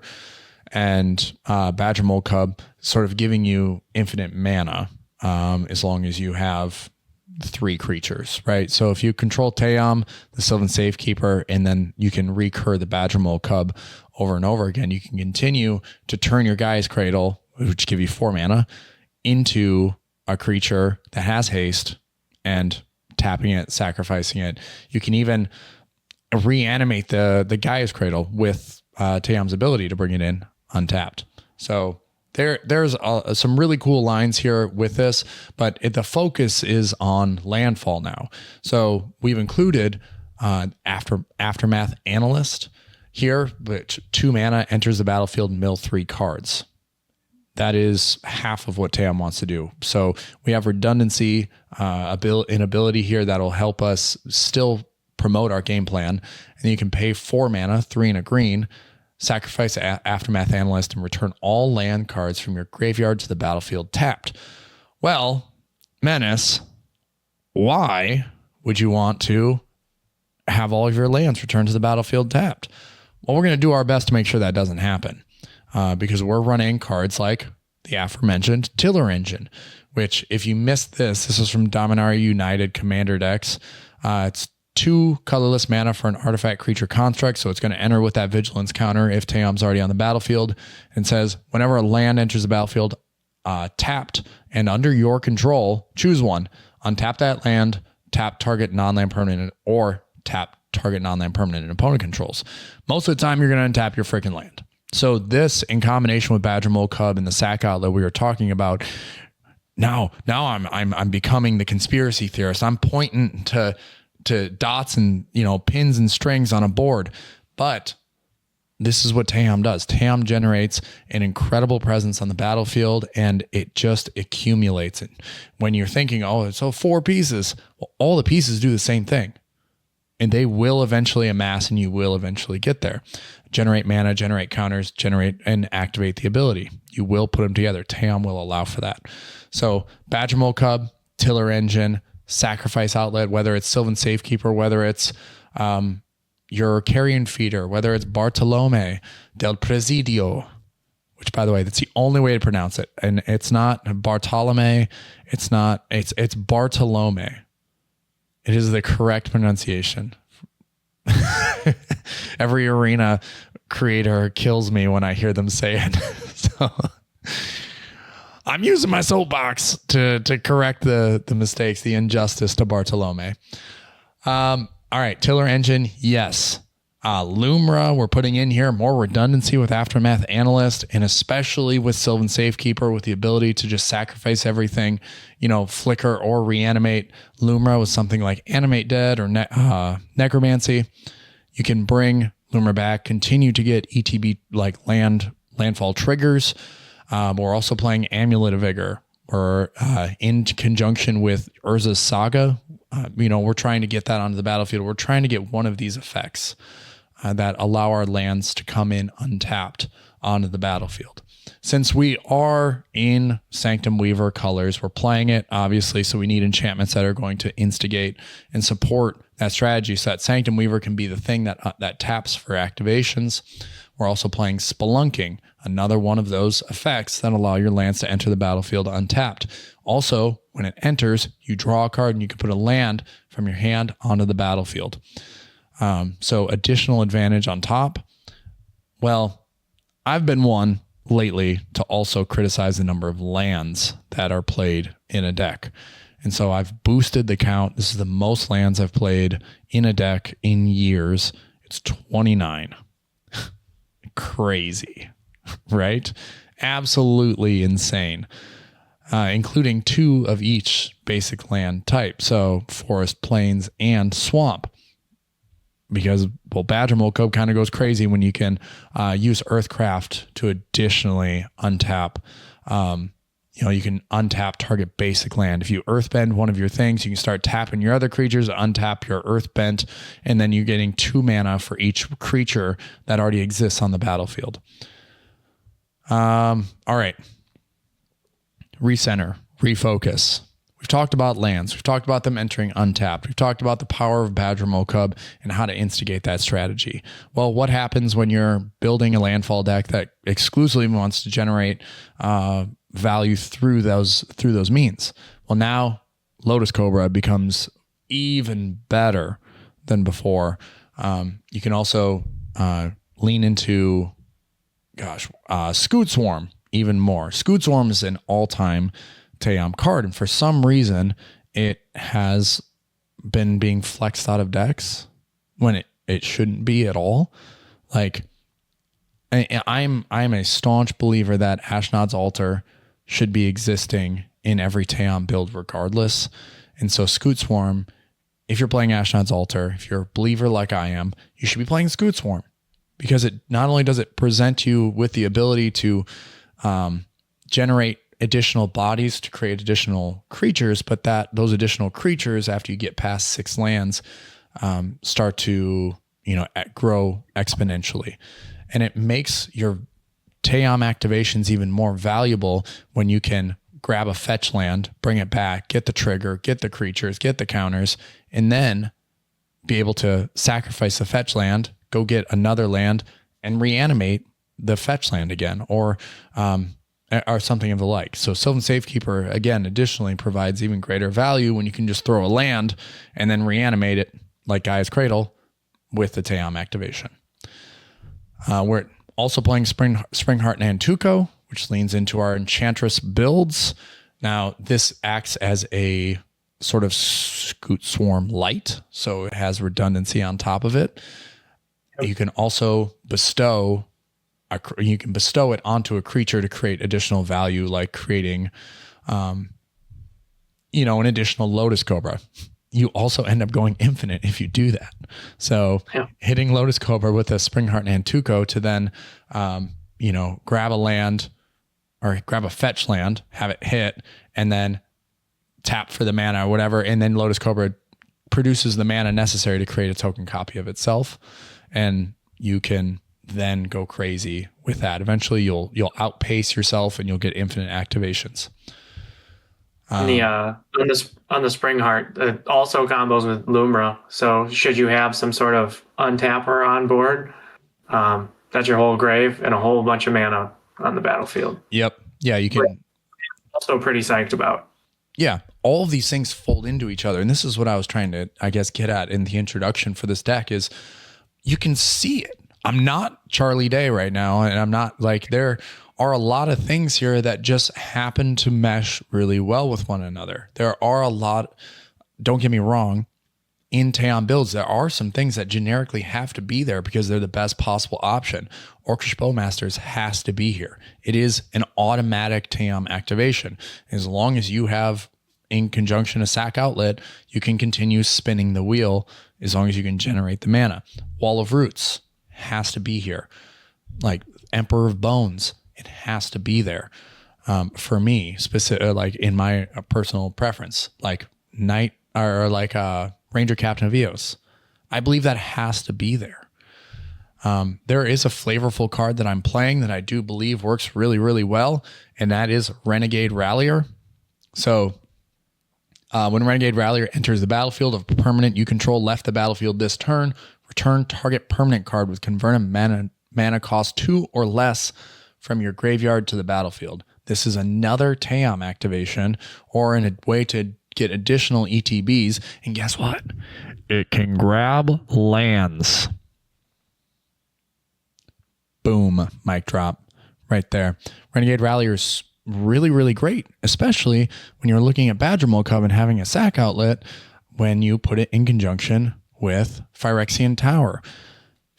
and Badgermole Cub sort of giving you infinite mana as long as you have 3 creatures, right? So if you control Tayam, the Sylvan Safekeeper, and then you can recur the Badgermole Cub over and over again, you can continue to turn your Gaia's Cradle, which give you 4 mana, into a creature that has haste and tapping it, sacrificing it. You can even reanimate the Gaia's Cradle with Tayam's ability to bring it in untapped. So There's some really cool lines here with this, but the focus is on landfall now. So we've included Aftermath Analyst here, which 2 mana enters the battlefield and mill 3 cards. That is half of what Tayam wants to do. So we have redundancy, an ability here that'll help us still promote our game plan. And you can pay 4 mana, 3 and a green, sacrifice Aftermath Analyst, and return all land cards from your graveyard to the battlefield tapped. Well, Menace, why would you want to have all of your lands returned to the battlefield tapped? Well, we're going to do our best to make sure that doesn't happen. Because we're running cards like the aforementioned Tiller Engine, which if you missed this is from Dominaria United Commander decks. It's 2 colorless mana for an artifact creature construct, so it's going to enter with that vigilance counter if Tayam's already on the battlefield, and says whenever a land enters the battlefield tapped and under your control, choose one. Untap that land, tap target non-land permanent, or tap target non-land permanent and opponent controls. Most of the time you're going to untap your freaking land. So this, in combination with Badgermole Cub and the sack outlet we were talking about, now I'm becoming the conspiracy theorist. I'm pointing to dots and pins and strings on a board. But this is what Tayam does. Tayam generates an incredible presence on the battlefield, and it just accumulates. And when you're thinking, oh, it's all 4 pieces, well, all the pieces do the same thing. And they will eventually amass, and you will eventually get there. Generate mana, generate counters, generate and activate the ability. You will put them together. Tayam will allow for that. So Badgermole Cub, Tiller Engine, Sacrifice Outlet, whether it's Sylvan Safekeeper, whether it's your Carrion Feeder, whether it's Bartolome del Presidio, which, by the way, that's the only way to pronounce it. And it's not Bartolome. It's Bartolome. It is the correct pronunciation. Every arena creator kills me when I hear them say it. So I'm using my soapbox to correct the mistakes, the injustice to Bartolome. All right, Tiller Engine, yes. Lumra, we're putting in here more redundancy with Aftermath Analyst, and especially with Sylvan Safekeeper, with the ability to just sacrifice everything, flicker or reanimate. Lumra with something like Animate Dead or Necromancy. You can bring Lumra back, continue to get ETB like landfall triggers. We're also playing Amulet of Vigor, or in conjunction with Urza's Saga. We're trying to get that onto the battlefield. We're trying to get one of these effects that allow our lands to come in untapped onto the battlefield. Since we are in Sanctum Weaver colors, we're playing it, obviously, so we need enchantments that are going to instigate and support that strategy, so that Sanctum Weaver can be the thing that taps for activations. We're also playing Spelunking, another one of those effects that allow your lands to enter the battlefield untapped. Also, when it enters, you draw a card and you can put a land from your hand onto the battlefield. So additional advantage on top. Well, I've been one lately to also criticize the number of lands that are played in a deck. And so I've boosted the count. This is the most lands I've played in a deck in years. It's 29. Crazy, right? Absolutely insane. Including 2 of each basic land type. So forest, plains, and swamp. Because, Badgermole Cub kind of goes crazy when you can use Earthcraft to additionally untap. You can untap target basic land. If you Earthbend one of your things, you can start tapping your other creatures, untap your Earthbent, and then you're getting 2 mana for each creature that already exists on the battlefield. All right. Recenter, refocus. We've talked about lands. We've talked about them entering untapped. We've talked about the power of Badgermole Cub and how to instigate that strategy. Well, what happens when you're building a landfall deck that exclusively wants to generate value through those means? Well, now Lotus Cobra becomes even better than before. You can also lean into, Scoot Swarm even more. Scoot Swarm is an all-time Tayam card, and for some reason it has been being flexed out of decks when it shouldn't be at all. Like, I'm a staunch believer that Ashnod's Altar should be existing in every Tayam build regardless. And so Scoot Swarm, if you're playing Ashnod's Altar, if you're a believer like I am, you should be playing Scoot Swarm, because it not only does it present you with the ability to generate additional bodies to create additional creatures, but that those additional creatures, after you get past 6 lands, start to, grow exponentially. And it makes your Tayam activations even more valuable when you can grab a fetch land, bring it back, get the trigger, get the creatures, get the counters, and then be able to sacrifice the fetch land, go get another land, and reanimate the fetch land again, or something of the like. So Sylvan Safekeeper, again, additionally provides even greater value when you can just throw a land and then reanimate it like Gaia's Cradle with the Tayam activation. We're also playing Springheart Nantuko, which leans into our Enchantress builds. Now, this acts as a sort of Scoot Swarm light, so it has redundancy on top of it. You can also bestow it onto a creature to create additional value, like creating, an additional Lotus Cobra. You also end up going infinite if you do that. So hitting Lotus Cobra with a Springheart Nantuko to then, grab a land or grab a fetch land, have it hit, and then tap for the mana or whatever. And then Lotus Cobra produces the mana necessary to create a token copy of itself. And you can then go crazy with that. Eventually you'll outpace yourself and you'll get infinite activations. On the Spring Heart, it also combos with Lumra. So should you have some sort of untapper on board, that's your whole grave and a whole bunch of mana on the battlefield. Yep. Yeah, you can. Also pretty psyched about. Yeah, all of these things fold into each other. And this is what I was trying to, get at in the introduction for this deck is you can see it. I'm not Charlie Day right now, and I'm not there are a lot of things here that just happen to mesh really well with one another. There are a lot, don't get me wrong, in Tayam builds, there are some things that generically have to be there because they're the best possible option. Orcish Bowmasters has to be here. It is an automatic Tayam activation. As long as you have, in conjunction, a sack outlet, you can continue spinning the wheel as long as you can generate the mana. Wall of Roots has to be here. Like Emperor of Bones, it has to be there. For me, specific, in my personal preference, Knight or Ranger Captain of Eos. I believe that has to be there. There is a flavorful card that I'm playing that I do believe works really, really well, and that is Renegade Rallier. So when Renegade Rallier enters the battlefield of a permanent you control left the battlefield this turn, return target permanent card with converted mana cost 2 or less from your graveyard to the battlefield. This is another Tayam activation, or in a way to get additional ETBs. And guess what? It can grab lands. Boom. Mic drop right there. Renegade Rallier is really, really great, especially when you're looking at Badgermole Cub and having a sack outlet when you put it in conjunction with Phyrexian Tower.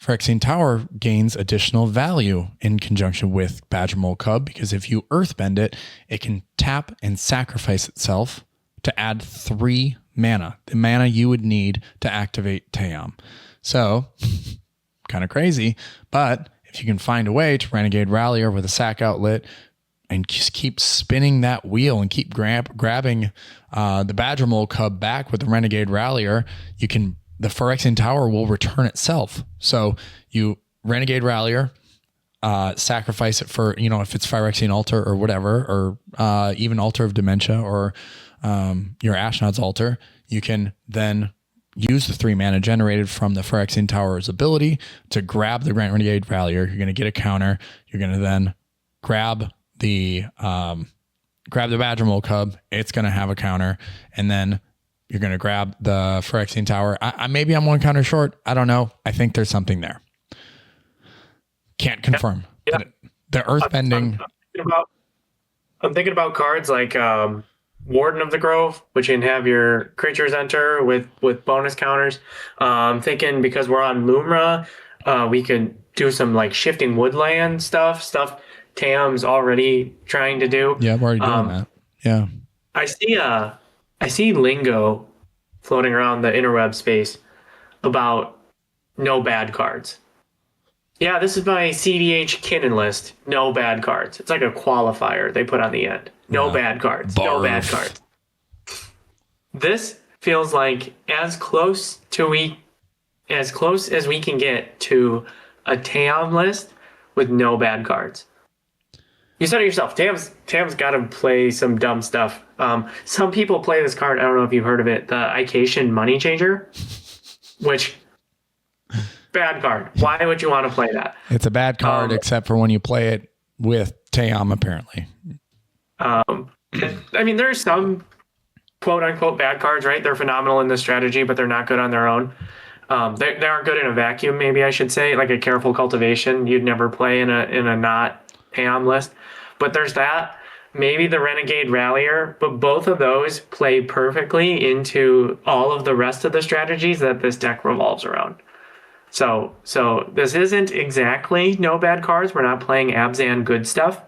Phyrexian Tower gains additional value in conjunction with Badgermole Cub because if you earthbend it, it can tap and sacrifice itself to add 3 mana, the mana you would need to activate Tayam. So, kind of crazy, but if you can find a way to Renegade Rallier with a sack outlet and just keep spinning that wheel and keep grabbing the Badgermole Cub back with the Renegade Rallier, the Phyrexian Tower will return itself. So you Renegade Rallier, sacrifice it for, if it's Phyrexian Altar or whatever, or even Altar of Dementia or your Ashnod's Altar, you can then use the 3 mana generated from the Phyrexian Tower's ability to grab the Renegade Rallier. You're going to get a counter. You're going to then grab the Badgermole Cub. It's going to have a counter, and then you're going to grab the Phyrexian Tower. Maybe I'm 1 counter short. I don't know. I think there's something there. Can't confirm. Yeah. The earthbending. I'm thinking about cards like Warden of the Grove, which can have your creatures enter with bonus counters. I'm thinking because we're on Lumra, We could do some like shifting woodland stuff Tayam's already trying to do. Yeah, I'm already doing that. Yeah. I see lingo floating around the interweb space about no bad cards. Yeah, this is my cEDH Kinnan list. No bad cards. It's like a qualifier they put on the end. No bad cards. No bad cards. This feels like as close as we can get to a Tayam list with no bad cards. You said it yourself. Tayam's got to play some dumb stuff. Some people play this card. I don't know if you've heard of it. The Ication Money Changer, which bad card. Why would you want to play that? It's a bad card, except for when you play it with Tayam, apparently. I mean, there's some quote unquote bad cards, right? They're phenomenal in this strategy, but they're not good on their own. They aren't good in a vacuum, maybe I should say, like a Careful Cultivation. You'd never play in a not Tayam list. But there's that. Maybe the Renegade Rallier, but both of those play perfectly into all of the rest of the strategies that this deck revolves around. So this isn't exactly no bad cards. We're not playing Abzan good stuff.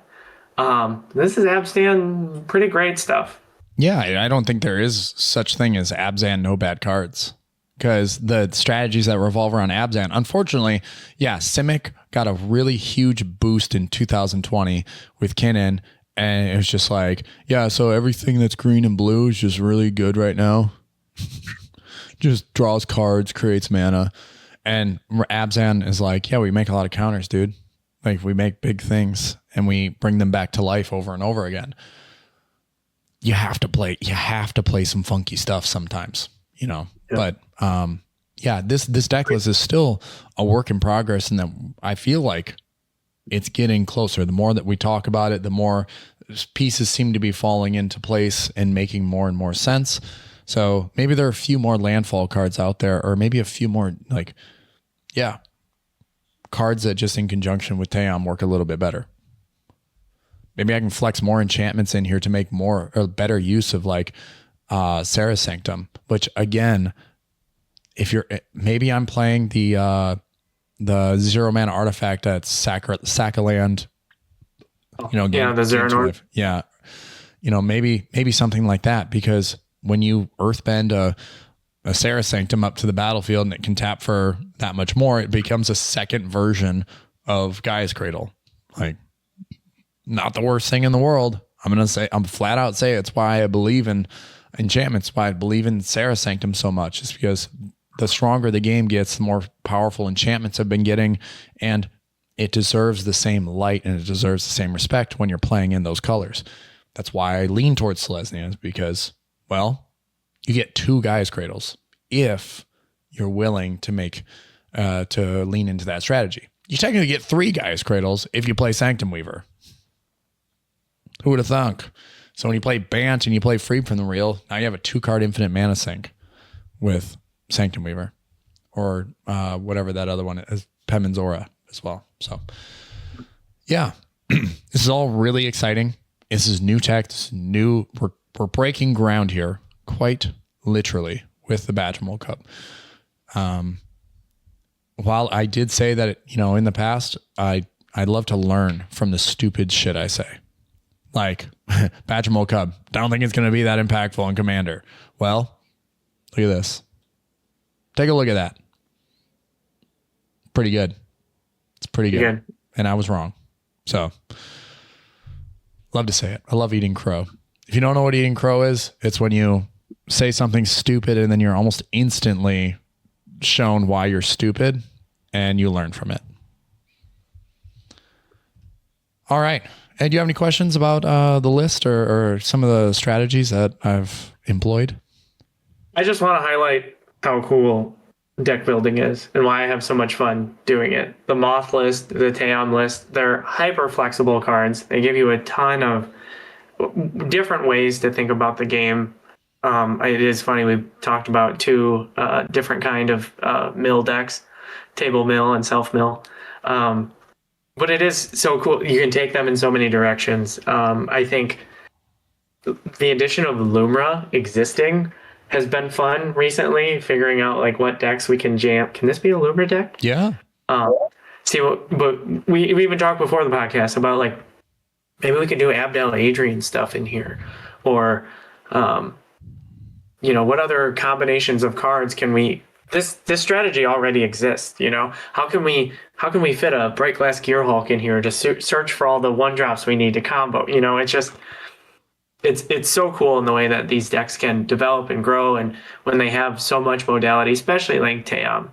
This is Abzan pretty great stuff. Yeah, I don't think there is such thing as Abzan no bad cards, because the strategies that revolve around Abzan, unfortunately, yeah, Simic got a really huge boost in 2020 with Kinnan, and it was just like, yeah, so everything that's green and blue is just really good right now. Just draws cards, creates mana. And Abzan is like, yeah, we make a lot of counters, dude. Like, we make big things and we bring them back to life over and over again. You have to play some funky stuff sometimes, you know. Yeah. But yeah, this deck list is still a work in progress, and that I feel like it's getting closer. The more that we talk about it, the more pieces seem to be falling into place and making more and more sense. So maybe there are a few more landfall cards out there, or maybe a few more cards that just in conjunction with Tayam work a little bit better. Maybe I can flex more enchantments in here to make more or better use of like Sarah's Sanctum, which again, if you're, maybe I'm playing the 0 mana artifact at sack a land, you know, the Zero. Yeah. You know, maybe something like that, because when you earthbend a Sarah Sanctum up to the battlefield and it can tap for that much more, it becomes a second version of Gaia's Cradle. Like, not the worst thing in the world. I'm flat out say it's why I believe in enchantments, why I believe in Sarah Sanctum so much. It's because the stronger the game gets, the more powerful enchantments have been getting, and it deserves the same light and it deserves the same respect when you're playing in those colors. That's why I lean towards Selesnya, because, well, you get 2 Gaia's Cradles if you're willing to make to lean into that strategy. You technically get 3 Gaia's Cradles if you play Sanctum Weaver. Who would have thunk? So when you play Bant and you play Free from the Real, now you have a 2-card infinite mana sink with Sanctum Weaver, or whatever that other one is, Penman's Aura as well. So yeah, this is all really exciting. This is new tech. This is new. We're breaking ground here, quite literally, with the Badgermole Cup. While I did say that, you know, in the past, I'd love to learn from the stupid shit I say. Like, Badgermole Cup, don't think it's going to be that impactful in Commander. Well, look at this. Take a look at that. Pretty good. It's pretty good. Yeah. And I was wrong. So, love to say it. I love eating crow. If you don't know what eating crow is, it's when you say something stupid and then you're almost instantly shown why you're stupid and you learn from it. All right. Ed, do you have any questions about the list or some of the strategies that I've employed? I just want to highlight how cool deck building is and why I have so much fun doing it. The Moth list, the Tayam list, they're hyper flexible cards. They give you a ton of different ways to think about the game. It is funny, we've talked about 2 different kind of mill decks, table mill and self mill. But it is so cool. You can take them in so many directions. I think the addition of Lumra existing has been fun recently, figuring out like what decks we can jam. Can this be a Lumra deck? Yeah. But we even talked before the podcast about like maybe we could do Abdel Adrian stuff in here, or what other combinations of cards can we? This strategy already exists. How can we fit a Bright Glass Gear Hulk in here to search for all the 1-drops we need to combo? It's just it's so cool in the way that these decks can develop and grow, and when they have so much modality, especially like Tayam.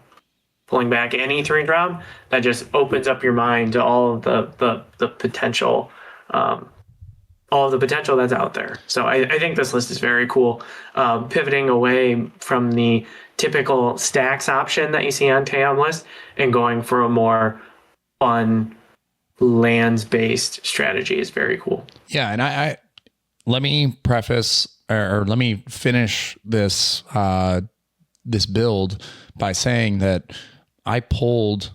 Pulling back any 3-drop, that just opens up your mind to all of the potential, all of the potential that's out there. So I think this list is very cool. Pivoting away from the typical stacks option that you see on Tayam list and going for a more fun lands-based strategy is very cool. Yeah, and I let me preface or let me finish this this build by saying that I pulled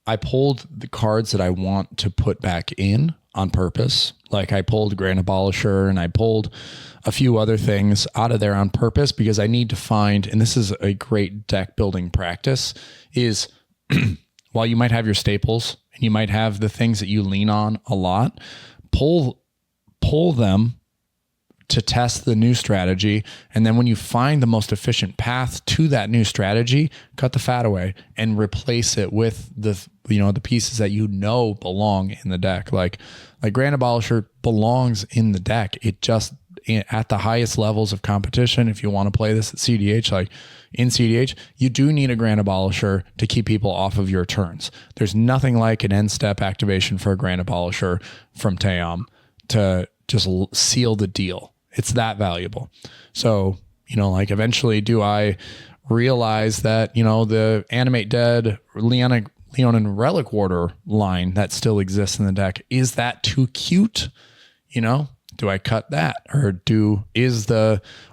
the cards that I want to put back in on purpose. Like I pulled Grand Abolisher and I pulled a few other things out of there on purpose because I need to find, and this is a great deck building practice, is while you might have your staples and you might have the things that you lean on a lot, pull them to test the new strategy. And then when you find the most efficient path to that new strategy, cut the fat away and replace it with the pieces that belong in the deck. Like Grand Abolisher belongs in the deck. It just at the highest levels of competition. If you want to play this at cEDH, like in cEDH, you do need a Grand Abolisher to keep people off of your turns. There's nothing like an end step activation for a Grand Abolisher from Tayam to just seal the deal. It's that valuable. So, eventually do I realize that, the Animate Dead, Leonin Relic Warder line that still exists in the deck, is that too cute? Do I cut that? Or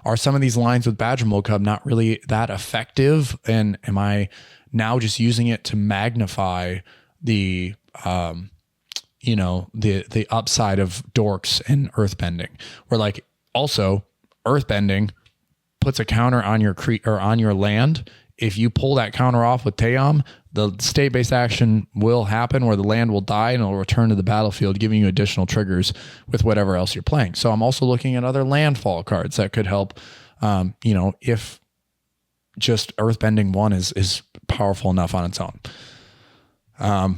are some of these lines with Badgermole Cub not really that effective? And am I now just using it to magnify the the upside of dorks and earthbending, where like also earthbending puts a counter on your on your land. If you pull that counter off with Tayam, the state-based action will happen where the land will die and it'll return to the battlefield, giving you additional triggers with whatever else you're playing. So I'm also looking at other landfall cards that could help, if just earthbending 1 is powerful enough on its own.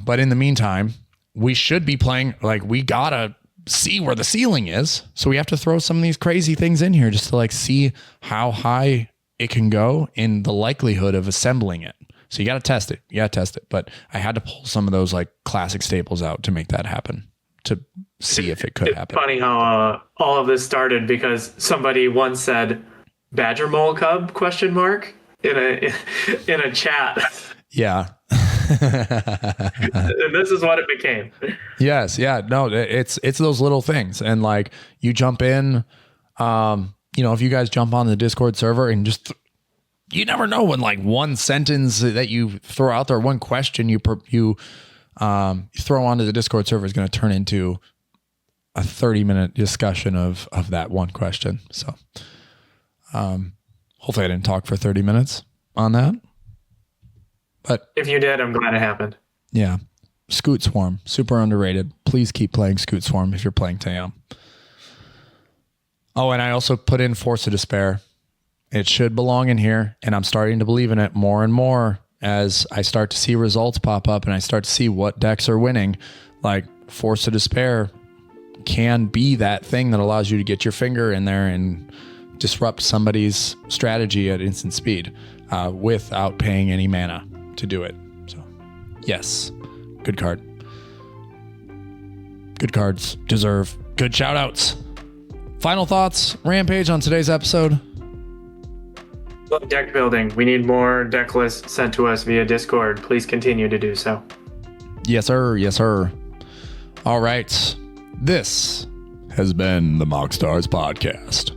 But in the meantime, we should be playing, like, we gotta see where the ceiling is. So we have to throw some of these crazy things in here just to like see how high it can go in the likelihood of assembling it. So you got to test it. But I had to pull some of those like classic staples out to make that happen, to see if it could happen. It's funny how all of this started because somebody once said Badgermole Cub ? in a chat. Yeah. And this is what it became. Yes. Yeah. No, it's those little things. And like you jump in, if you guys jump on the Discord server and just, you never know when like one sentence that you throw out there, one question you throw onto the Discord server is going to turn into a 30-minute discussion of that one question. So, hopefully I didn't talk for 30 minutes on that. But if you did, I'm glad it happened. Yeah. Scoot Swarm, super underrated. Please keep playing Scoot Swarm if you're playing Tayam. Oh, and I also put in Force of Despair. It should belong in here, and I'm starting to believe in it more and more as I start to see results pop up and I start to see what decks are winning. Like Force of Despair can be that thing that allows you to get your finger in there and disrupt somebody's strategy at instant speed without paying any mana to do it. So, yes, good card. Good cards deserve good shout outs. Final thoughts, Rampage, on today's episode? Deck building. We need more deck lists sent to us via Discord. Please continue to do so. Yes, sir. Yes, sir. All right. This has been the MoxStars podcast.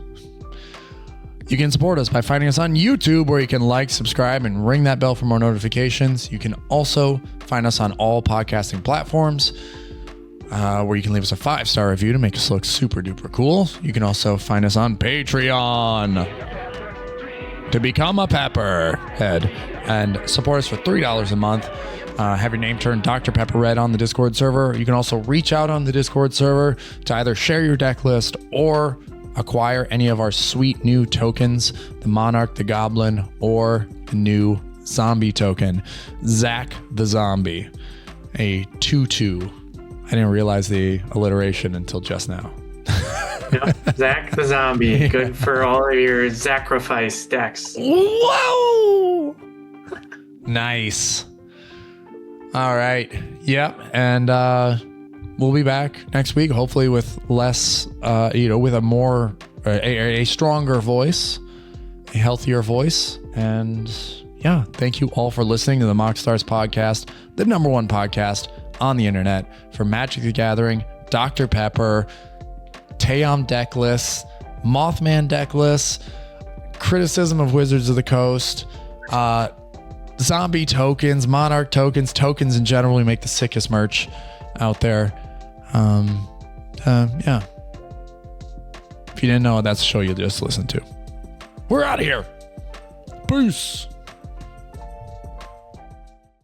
You can support us by finding us on YouTube, where you can like, subscribe, and ring that bell for more notifications. You can also find us on all podcasting platforms, where you can leave us a 5-star review to make us look super duper cool. You can also find us on Patreon to become a pepperhead and support us for $3 a month. have your name turned Dr. Pepper Red on the Discord server. You can also reach out on the Discord server to either share your deck list or acquire any of our sweet new tokens, the Monarch, the Goblin, or the new Zombie token, Zach the Zombie, a 2/2. I didn't realize the alliteration until just now. Yep, Zach the Zombie. Good for all of your sacrifice decks. Whoa! Nice. All right. Yep. And we'll be back next week, hopefully with less, with a more, a stronger voice, a healthier voice. And yeah, thank you all for listening to the MoxStars podcast, the #1 podcast on the internet for Magic the Gathering, Dr. Pepper, Tayam deck lists, Mothman deck lists, criticism of Wizards of the Coast, zombie tokens, monarch tokens in general. We make the sickest merch out there. Yeah. If you didn't know, that's a show you just listened to. We're out of here. Peace.